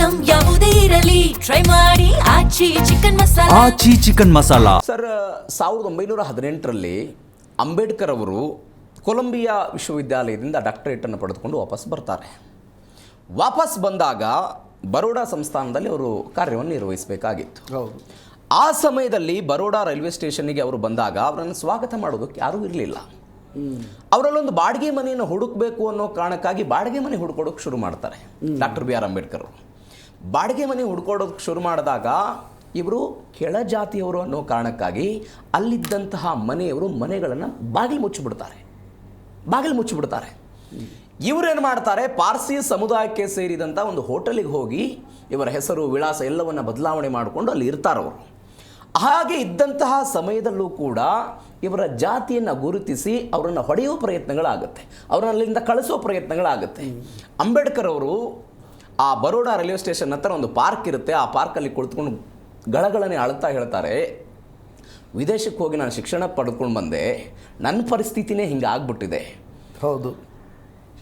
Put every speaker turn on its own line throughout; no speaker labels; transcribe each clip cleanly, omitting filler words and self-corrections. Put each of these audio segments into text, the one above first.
Item ಯಾವುದೇ ಇರಲಿ try ಮಾಡಿ ಆಚಿ ಚಿಕನ್ ಮಸಾಲಾ.
ಸರ್ 1918ರಲ್ಲಿ ಅಂಬೇಡ್ಕರ್ ಅವರು ಕೊಲಂಬಿಯಾ ವಿಶ್ವವಿದ್ಯಾಲಯದಿಂದ ಡಾಕ್ಟರೇಟನ್ನು ಪಡೆದುಕೊಂಡು ವಾಪಸ್ ಬರ್ತಾರೆ. ವಾಪಸ್ ಬಂದಾಗ ಬರೋಡಾ ಸಂಸ್ಥಾನದಲ್ಲಿ ಅವರು ಕಾರ್ಯವನ್ನು ನಿರ್ವಹಿಸಬೇಕಾಗಿತ್ತು. ಆ ಸಮಯದಲ್ಲಿ ಬರೋಡಾ ರೈಲ್ವೆ ಸ್ಟೇಷನ್ನಿಗೆ ಅವರು ಬಂದಾಗ ಅವರನ್ನು ಸ್ವಾಗತ ಮಾಡೋದಕ್ಕೆ ಯಾರೂ ಇರಲಿಲ್ಲ. ಅವರಲ್ಲೊಂದು ಬಾಡಿಗೆ ಮನೆಯನ್ನು ಹುಡುಕಬೇಕು ಅನ್ನೋ ಕಾರಣಕ್ಕಾಗಿ ಬಾಡಿಗೆ ಮನೆ ಹುಡ್ಕೋದಕ್ಕೆ ಶುರು ಮಾಡ್ತಾರೆ ಡಾಕ್ಟರ್ ಬಿ ಆರ್ ಅಂಬೇಡ್ಕರ್ ಅವರು. ಬಾಡಿಗೆ ಮನೆ ಹುಡ್ಕೋದಕ್ಕೆ ಶುರು ಮಾಡಿದಾಗ ಇವರು ಕೆಳಜಾತಿಯವರು ಅನ್ನೋ ಕಾರಣಕ್ಕಾಗಿ ಅಲ್ಲಿದ್ದಂತಹ ಮನೆಗಳನ್ನು ಬಾಗಿಲು ಮುಚ್ಚಿಬಿಡ್ತಾರೆ. ಇವರೇನು ಮಾಡ್ತಾರೆ, ಪಾರ್ಸಿ ಸಮುದಾಯಕ್ಕೆ ಸೇರಿದಂಥ ಒಂದು ಹೋಟೆಲಿಗೆ ಹೋಗಿ ಇವರ ಹೆಸರು ವಿಳಾಸ ಎಲ್ಲವನ್ನು ಬದಲಾವಣೆ ಮಾಡಿಕೊಂಡು ಅಲ್ಲಿ ಇರ್ತಾರವರು. ಹಾಗೆ ಇದ್ದಂತಹ ಸಮಯದಲ್ಲೂ ಕೂಡ ಇವರ ಜಾತಿಯನ್ನು ಗುರುತಿಸಿ ಅವರನ್ನು ಹೊಡೆಯುವ ಪ್ರಯತ್ನಗಳಾಗುತ್ತೆ, ಅವರನ್ನ ಅಲ್ಲಿಂದ ಕಳಿಸೋ ಪ್ರಯತ್ನಗಳಾಗುತ್ತೆ. ಅಂಬೇಡ್ಕರ್ ಅವರು ಆ ಬರೋಡಾ ರೈಲ್ವೆ ಸ್ಟೇಷನ್ ಹತ್ರ ಒಂದು ಪಾರ್ಕ್ ಇರುತ್ತೆ, ಆ ಪಾರ್ಕಲ್ಲಿ ಕುಳಿತುಕೊಂಡು ಗಳಗಳನ್ನೇ ಅಳ್ತಾ ಹೇಳ್ತಾರೆ, ವಿದೇಶಕ್ಕೆ ಹೋಗಿ ನಾನು ಶಿಕ್ಷಣ ಪಡೆದುಕೊಂಡು ಬಂದೆ, ನನ್ನ ಪರಿಸ್ಥಿತಿನೇ ಹಿಂಗೆ ಆಗ್ಬಿಟ್ಟಿದೆ.
ಹೌದು,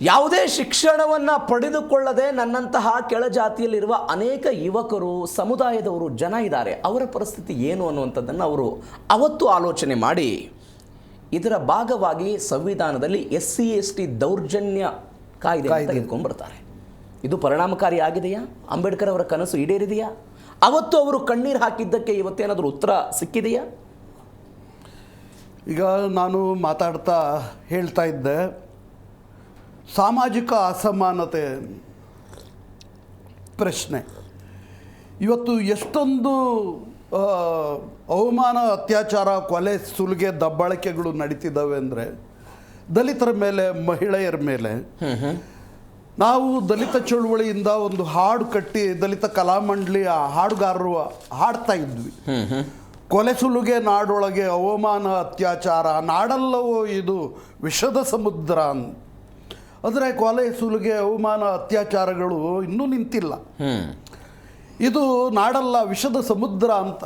ಯಾವುದೇ ಶಿಕ್ಷಣವನ್ನು ಪಡೆದುಕೊಳ್ಳದೆ ನನ್ನಂತಹ ಕೆಳಜಾತಿಯಲ್ಲಿರುವ ಅನೇಕ ಯುವಕರು, ಸಮುದಾಯದವರು ಜನ ಇದ್ದಾರೆ, ಅವರ ಪರಿಸ್ಥಿತಿ ಏನು ಅನ್ನುವಂಥದ್ದನ್ನು ಅವರು ಅವತ್ತು ಆಲೋಚನೆ ಮಾಡಿ ಇದರ ಭಾಗವಾಗಿ ಸಂವಿಧಾನದಲ್ಲಿ SC/ST ದೌರ್ಜನ್ಯ ಕಾಯ್ದೆ ತೆಗೆದುಕೊಂಡ್ಬರ್ತಾರೆ. ಇದು ಪರಿಣಾಮಕಾರಿ ಆಗಿದೆಯಾ? ಅಂಬೇಡ್ಕರ್ ಅವರ ಕನಸು ಈಡೇರಿದೆಯಾ? ಅವತ್ತು ಅವರು ಕಣ್ಣೀರು ಹಾಕಿದ್ದಕ್ಕೆ ಇವತ್ತೇನಾದರೂ ಉತ್ತರ ಸಿಕ್ಕಿದೆಯಾ?
ಈಗ ನಾನು ಮಾತಾಡ್ತಾ ಹೇಳ್ತಾ ಇದ್ದೆ, ಸಾಮಾಜಿಕ ಅಸಮಾನತೆ ಪ್ರಶ್ನೆ ಇವತ್ತು ಎಷ್ಟೊಂದು ಅವಮಾನ, ಅತ್ಯಾಚಾರ, ಕೊಲೆ, ಸುಲಿಗೆ, ದಬ್ಬಾಳಿಕೆಗಳು ನಡೀತಿದ್ದಾವೆ ಅಂದರೆ ದಲಿತರ ಮೇಲೆ, ಮಹಿಳೆಯರ ಮೇಲೆ. ನಾವು ದಲಿತ ಚಳುವಳಿಯಿಂದ ಒಂದು ಹಾಡು ಕಟ್ಟಿ ದಲಿತ ಕಲಾಮಂಡಳಿಯ ಹಾಡುಗಾರರು ಹಾಡ್ತಾ ಇದ್ವಿ. ಕೊಲೆ ಸುಲುಗೆ ನಾಡೊಳಗೆ ಅವಮಾನ ಅತ್ಯಾಚಾರ, ನಾಡಲ್ಲವೋ ಇದು ವಿಷದ ಸಮುದ್ರ. ಅಂದರೆ ಕೊಲೆ ಸುಲಿಗೆ ಅವಮಾನ ಅತ್ಯಾಚಾರಗಳು ಇನ್ನೂ ನಿಂತಿಲ್ಲ. ಇದು ನಾಡಲ್ಲ, ವಿಷದ ಸಮುದ್ರ ಅಂತ.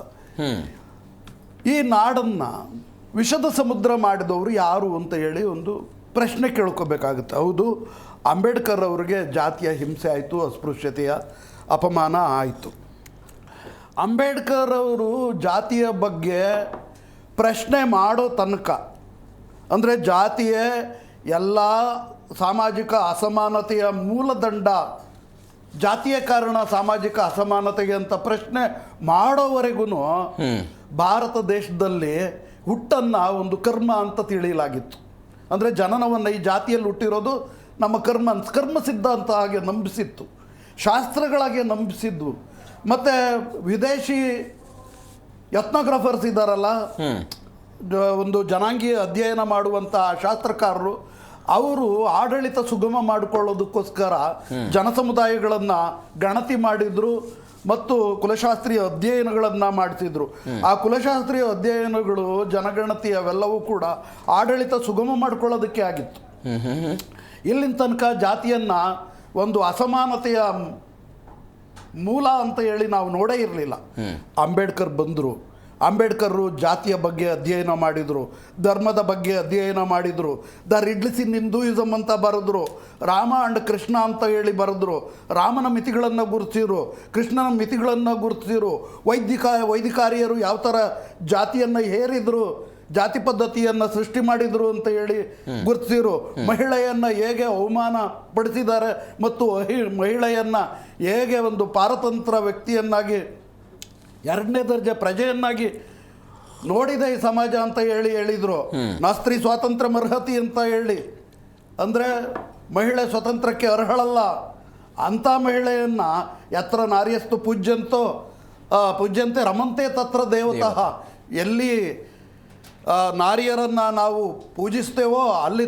ಈ ನಾಡನ್ನು ವಿಷದ ಸಮುದ್ರ ಮಾಡಿದವರು ಯಾರು ಅಂತ ಹೇಳಿ ಒಂದು ಪ್ರಶ್ನೆ ಕೇಳ್ಕೋಬೇಕಾಗುತ್ತೆ. ಹೌದು, ಅಂಬೇಡ್ಕರ್ ಅವರಿಗೆ ಜಾತಿಯ ಹಿಂಸೆ ಆಯಿತು, ಅಸ್ಪೃಶ್ಯತೆಯ ಅಪಮಾನ ಆಯಿತು. ಅಂಬೇಡ್ಕರ್ ಅವರು ಜಾತಿಯ ಬಗ್ಗೆ ಪ್ರಶ್ನೆ ಮಾಡೋ ತನಕ, ಅಂದರೆ ಜಾತಿಯೇ ಎಲ್ಲ ಸಾಮಾಜಿಕ ಅಸಮಾನತೆಯ ಮೂಲದಂಡ, ಜಾತಿಯ ಕಾರಣ ಸಾಮಾಜಿಕ ಅಸಮಾನತೆಗೆ ಅಂತ ಪ್ರಶ್ನೆ ಮಾಡೋವರೆಗೂ ಭಾರತ ದೇಶದಲ್ಲಿ ಹುಟ್ಟನ್ನು ಒಂದು ಕರ್ಮ ಅಂತ ತಿಳಿಯಲಾಗಿತ್ತು. ಅಂದರೆ ಜನನವನ್ನು ಈ ಜಾತಿಯಲ್ಲಿ ಹುಟ್ಟಿರೋದು ನಮ್ಮ ಕರ್ಮ ಸಿದ್ಧಾಂತ ಹಾಗೆ ನಂಬಿಸಿತ್ತು, ಶಾಸ್ತ್ರಗಳಾಗೆ ನಂಬಿಸಿದ್ವು. ಮತ್ತು ವಿದೇಶಿ ಎತ್ನೋಗ್ರಾಫರ್ಸ್ ಇದ್ದಾರಲ್ಲ, ಒಂದು ಜನಾಂಗೀಯ ಅಧ್ಯಯನ ಮಾಡುವಂಥ ಶಾಸ್ತ್ರಕಾರರು, ಅವರು ಆಡಳಿತ ಸುಗಮ ಮಾಡಿಕೊಳ್ಳೋದಕ್ಕೋಸ್ಕರ ಜನಸಮುದಾಯಗಳನ್ನು ಗಣತಿ ಮಾಡಿದ್ರು ಮತ್ತು ಕುಲಶಾಸ್ತ್ರೀಯ ಅಧ್ಯಯನಗಳನ್ನು ಮಾಡಿಸಿದ್ರು. ಆ ಕುಲಶಾಸ್ತ್ರೀಯ ಅಧ್ಯಯನಗಳು, ಜನಗಣತಿ ಅವೆಲ್ಲವೂ ಕೂಡ ಆಡಳಿತ ಸುಗಮ ಮಾಡಿಕೊಳ್ಳೋದಕ್ಕೆ ಆಗಿತ್ತು. ಇಲ್ಲಿನ ತನಕ ಜಾತಿಯನ್ನು ಒಂದು ಅಸಮಾನತೆಯ ಮೂಲ ಅಂತ ಹೇಳಿ ನಾವು ನೋಡೇ ಇರಲಿಲ್ಲ. ಅಂಬೇಡ್ಕರ್ ಬಂದರು. ಅಂಬೇಡ್ಕರ್ ಜಾತಿಯ ಬಗ್ಗೆ ಅಧ್ಯಯನ ಮಾಡಿದರು, ಧರ್ಮದ ಬಗ್ಗೆ ಅಧ್ಯಯನ ಮಾಡಿದರು, ದ ರಿಡ್ಲ್ಸ್ ಇನ್ ಹಿಂದೂಯಿಸಮ್ ಅಂತ ಬರೆದ್ರು, ರಾಮ ಆ್ಯಂಡ್ ಕೃಷ್ಣ ಅಂತ ಹೇಳಿ ಬರೆದ್ರು, ರಾಮನ ಮಿತಿಗಳನ್ನು ಗುರುತಿಸಿರು, ಕೃಷ್ಣನ ಮಿತಿಗಳನ್ನು ಗುರುತಿಸಿರು, ವೈದಿಕಾರಿಯರು ಯಾವ ಥರ ಜಾತಿಯನ್ನು ಹೇರಿದರು, ಜಾತಿ ಪದ್ಧತಿಯನ್ನು ಸೃಷ್ಟಿ ಮಾಡಿದರು ಅಂತ ಹೇಳಿ ಗುರುತಿಸಿರು, ಮಹಿಳೆಯನ್ನು ಹೇಗೆ ಅವಮಾನ ಪಡಿಸಿದ್ದಾರೆ ಮತ್ತು ಮಹಿಳೆಯನ್ನು ಹೇಗೆ ಒಂದು ಪಾರತಂತ್ರ ವ್ಯಕ್ತಿಯನ್ನಾಗಿ, ಎರಡನೇ ದರ್ಜೆ ಪ್ರಜೆಯನ್ನಾಗಿ ನೋಡಿದೆ ಈ ಸಮಾಜ ಅಂತ ಹೇಳಿದರು. ನಾಸ್ತ್ರೀ ಸ್ವಾತಂತ್ರ್ಯ ಅರ್ಹತಿ ಅಂತ ಹೇಳಿ, ಅಂದರೆ ಮಹಿಳೆ ಸ್ವತಂತ್ರಕ್ಕೆ ಅರ್ಹಳಲ್ಲ ಅಂಥ ಮಹಿಳೆಯನ್ನು ಯತ್ರ ನಾರ್ಯಸ್ತು ಪೂಜ್ಯಂತೆ ರಮಂತೆ ತತ್ರ ದೇವತಃ, ಎಲ್ಲಿ ನಾರಿಯರನ್ನು ನಾವು ಪೂಜಿಸ್ತೇವೋ ಅಲ್ಲಿ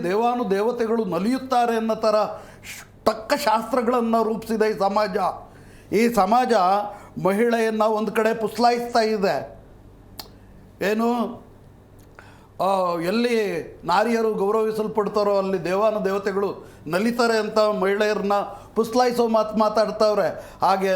ದೇವತೆಗಳು ನಲಿಯುತ್ತಾರೆ ಅನ್ನೋ ಥರ ತಕ್ಕ ಶಾಸ್ತ್ರಗಳನ್ನು ರೂಪಿಸಿದೆ ಈ ಸಮಾಜ. ಈ ಸಮಾಜ ಮಹಿಳೆಯನ್ನು ಒಂದು ಕಡೆ ಪುಸ್ಲಾಯಿಸ್ತಾ ಇದೆ. ಏನು, ಎಲ್ಲಿ ನಾರಿಯರು ಗೌರವಿಸಲ್ಪಡ್ತಾರೋ ಅಲ್ಲಿ ದೇವತೆಗಳು ನಲಿತಾರೆ ಅಂತ ಮಹಿಳೆಯರನ್ನ ಪುಸ್ಲಾಯಿಸೋ ಮಾತಾಡ್ತಾವ್ರೆ. ಹಾಗೆ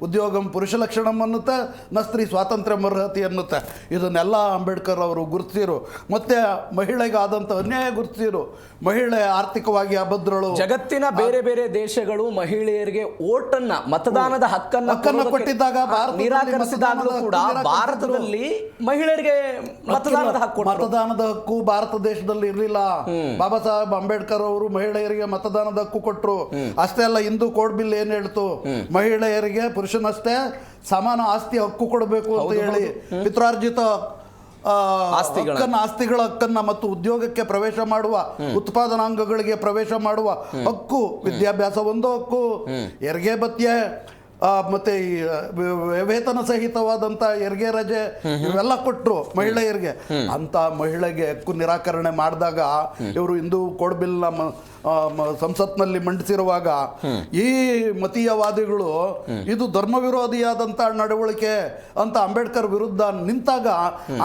ಉದ್ಯೋಗಂ ಪುರುಷ ಲಕ್ಷಣಂ ಅನ್ನುತ್ತೆ, ನ ಸ್ತ್ರೀ ಸ್ವಾತಂತ್ರ್ಯ ಅರ್ಹತೆ ಅನ್ನುತ್ತೆ. ಇದನ್ನೆಲ್ಲ ಅಂಬೇಡ್ಕರ್ ಅವರು ಗುರುತಿಸಿರು. ಮತ್ತೆ ಮಹಿಳೆಗೆ ಆದಂಥ ಅನ್ಯಾಯ ಗುರುತಿಸಿರು. ಮಹಿಳೆ ಆರ್ಥಿಕವಾಗಿ ಅಭದ್ರಳು.
ಜಗತ್ತಿನ ಬೇರೆ ಬೇರೆ ದೇಶಗಳು ಮಹಿಳೆಯರಿಗೆ ಓಟನ್ನ, ಮತದಾನದ ಹಕ್ಕನ್ನು
ಕೊಟ್ಟಿದ್ದಾಗ
ನಿರಾಕರಿಸಿದಾಗಲೂ ಕೂಡ ಭಾರತದಲ್ಲಿ ಮಹಿಳೆಯರಿಗೆ ಮತದಾನದ ಹಕ್ಕು
ಭಾರತ ದೇಶದಲ್ಲಿ ಇರಲಿಲ್ಲ. ಬಾಬಾ ಸಾಹೇಬ್ ಅಂಬೇಡ್ಕರ್ ಅವರು ಮಹಿಳೆಯರಿಗೆ ಮತದಾನದ ಹಕ್ಕು ಕೊಟ್ಟರು. ಅಷ್ಟೇ ಅಲ್ಲ, ಹಿಂದೂ ಕೋಡ್ ಬಿಲ್ ಏನ್ ಹೇಳ್ತು, ಮಹಿಳೆಯರಿಗೆ ಪುರುಷನಷ್ಟೇ ಸಮಾನ ಆಸ್ತಿ ಹಕ್ಕು ಕೊಡಬೇಕು ಅಂತ ಹೇಳಿ ಪಿತ್ರಾರ್ಜಿತ ಆಸ್ತಿಗಳ ಹಕ್ಕನ್ನ ಮತ್ತು ಉದ್ಯೋಗಕ್ಕೆ ಪ್ರವೇಶ ಮಾಡುವ, ಉತ್ಪಾದನಾಂಗಗಳಿಗೆ ಪ್ರವೇಶ ಮಾಡುವ ಹಕ್ಕು, ವಿದ್ಯಾಭ್ಯಾಸ ಒಂದು ಹಕ್ಕು, ಹೆರಿಗೆ ಭತ್ಯೆ ಮತ್ತೆ ಈ ವೇತನ ಸಹಿತವಾದಂಥ ಹೆರಿಗೆ ರಜೆ ಇವೆಲ್ಲ ಕೊಟ್ಟರು ಮಹಿಳೆಯರಿಗೆ. ಅಂತ ಮಹಿಳೆಗೆ ಹಕ್ಕು ನಿರಾಕರಣೆ ಮಾಡಿದಾಗ ಇವರು ಹಿಂದೂ ಕೋಡ್ ಬಿಲ್ನ ಸಂಸತ್ನಲ್ಲಿ ಮಂಡಿಸಿರುವಾಗ ಈ ಮತೀಯವಾದಿಗಳು ಇದು ಧರ್ಮ ವಿರೋಧಿಯಾದಂಥ ನಡವಳಿಕೆ ಅಂತ ಅಂಬೇಡ್ಕರ್ ವಿರುದ್ಧ ನಿಂತಾಗ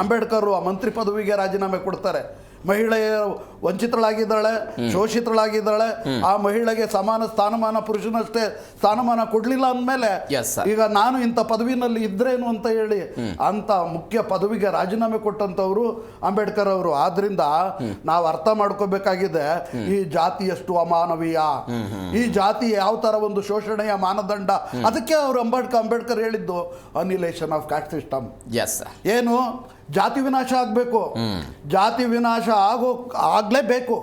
ಅಂಬೇಡ್ಕರ್ ಆ ಮಂತ್ರಿ ಪದವಿಗೆ ರಾಜೀನಾಮೆ ಕೊಡ್ತಾರೆ. ಮಹಿಳೆಯರು ವಂಚಿತಳಾಗಿದ್ದಾಳೆ, ಶೋಷಿತಳಾಗಿದ್ದಾಳೆ, ಆ ಮಹಿಳೆಗೆ ಸಮಾನ ಸ್ಥಾನಮಾನ, ಪುರುಷನಷ್ಟೇ ಸ್ಥಾನಮಾನ ಕೊಡ್ಲಿಲ್ಲ ಅಂದಮೇಲೆ ಈಗ ನಾನು ಇಂಥ ಪದವಿನಲ್ಲಿ ಇದ್ರೇನು ಅಂತ ಹೇಳಿ ಅಂತ ಮುಖ್ಯ ಪದವಿಗೆ ರಾಜೀನಾಮೆ ಕೊಟ್ಟಂತವ್ರು ಅಂಬೇಡ್ಕರ್ ಅವರು. ಆದ್ರಿಂದ ನಾವು ಅರ್ಥ ಮಾಡ್ಕೋಬೇಕಾಗಿದೆ, ಈ ಜಾತಿ ಎಷ್ಟು ಅಮಾನವೀಯ, ಈ ಜಾತಿ ಯಾವ ತರ ಒಂದು ಶೋಷಣೆಯ ಮಾನದಂಡ. ಅದಕ್ಕೆ ಅವರು ಅಂಬೇಡ್ಕರ್ ಹೇಳಿದ್ದು ಅನಿಲೇಷನ್ ಆಫ್ ಕ್ಯಾಸ್ಟ್ ಸಿಸ್ಟಮ್. ಏನು, ಜಾತಿ ವಿನಾಶ ಆಗಬೇಕು, ಜಾತಿ ವಿನಾಶ ಆಗ್ಲೇಬೇಕು.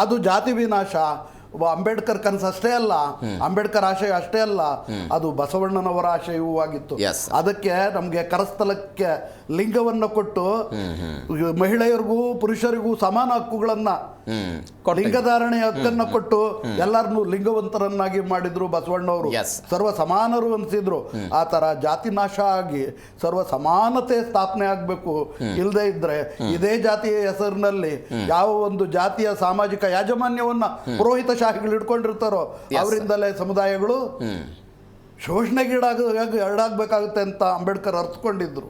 ಅದು ಜಾತಿ ವಿನಾಶ ಅಂಬೇಡ್ಕರ್ ಕನಸು ಅಷ್ಟೇ ಅಲ್ಲ, ಅಂಬೇಡ್ಕರ್ ಆಶಯ ಅಷ್ಟೇ ಅಲ್ಲ, ಅದು ಬಸವಣ್ಣನವರ ಆಶಯವೂ ಆಗಿತ್ತು. ಅದಕ್ಕೆ ನಮಗೆ ಕರಸ್ಥಲಕ್ಕೆ ಲಿಂಗವನ್ನು ಕೊಟ್ಟು ಮಹಿಳೆಯರಿಗೂ ಪುರುಷರಿಗೂ ಸಮಾನ ಹಕ್ಕುಗಳನ್ನ, ಲಿಂಗಧಾರಣೆ ಹಕ್ಕನ್ನ ಕೊಟ್ಟು ಎಲ್ಲರನ್ನೂ ಲಿಂಗವಂತರನ್ನಾಗಿ ಮಾಡಿದ್ರು ಬಸವಣ್ಣವರು. ಸರ್ವ ಸಮಾನರು ಅನ್ಸಿದ್ರು. ಆ ತರ ಜಾತಿ ನಾಶ ಆಗಿ ಸರ್ವ ಸಮಾನತೆ ಸ್ಥಾಪನೆ ಆಗ್ಬೇಕು. ಇಲ್ಲದೆ ಇದ್ರೆ ಇದೇ ಜಾತಿಯ ಹೆಸರಿನಲ್ಲಿ ಯಾವ ಒಂದು ಜಾತಿಯ ಸಾಮಾಜಿಕ ಯಾಜಮಾನ್ಯವನ್ನ ಪುರೋಹಿತ ಶಾಹಿಗಳು ಇಟ್ಕೊಂಡಿರ್ತಾರೋ ಅವರಿಂದಲೇ ಸಮುದಾಯಗಳು ಶೋಷಣೆಗೀಡಾಗಬೇಕಾಗುತ್ತೆ ಅಂತ ಅಂಬೇಡ್ಕರ್ ಅರ್ಥಕೊಂಡಿದ್ರು.